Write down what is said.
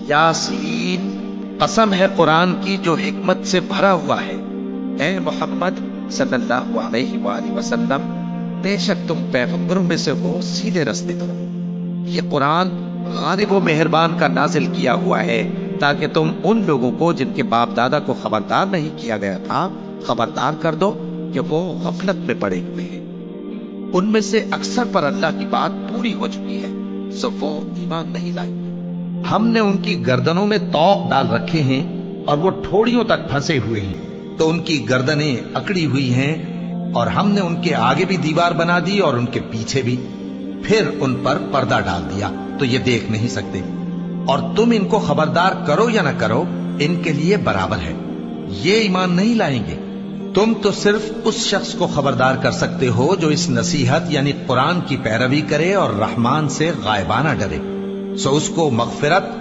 یاسین، قسم ہے قرآن کی جو حکمت سے بھرا ہوا ہے۔ اے محمد صلی اللہ علیہ وآلہ وسلم، بے شک تم پیغمبروں میں سے ہو سیدھے رستے پر۔ یہ قرآن غالب و مہربان کا نازل کیا ہوا ہے تاکہ تم ان لوگوں کو جن کے باپ دادا کو خبردار نہیں کیا گیا تھا خبردار کر دو کہ وہ غفلت میں پڑے ہوئے ہیں۔ ان میں سے اکثر پر اللہ کی بات پوری ہو چکی ہے، سو وہ ایمان نہیں لائے۔ ہم نے ان کی گردنوں میں طوق ڈال رکھے ہیں اور وہ ٹھوڑیوں تک پھنسے ہوئے ہیں، تو ان کی گردنیں اکڑی ہوئی ہیں، اور ہم نے ان کے آگے بھی دیوار بنا دی اور ان کے پیچھے بھی، پھر ان پر پردہ ڈال دیا تو یہ دیکھ نہیں سکتے۔ اور تم ان کو خبردار کرو یا نہ کرو، ان کے لیے برابر ہے، یہ ایمان نہیں لائیں گے۔ تم تو صرف اس شخص کو خبردار کر سکتے ہو جو اس نصیحت یعنی قرآن کی پیروی کرے اور رحمان سے غائبانہ ڈرے، سو اس کو مغفرت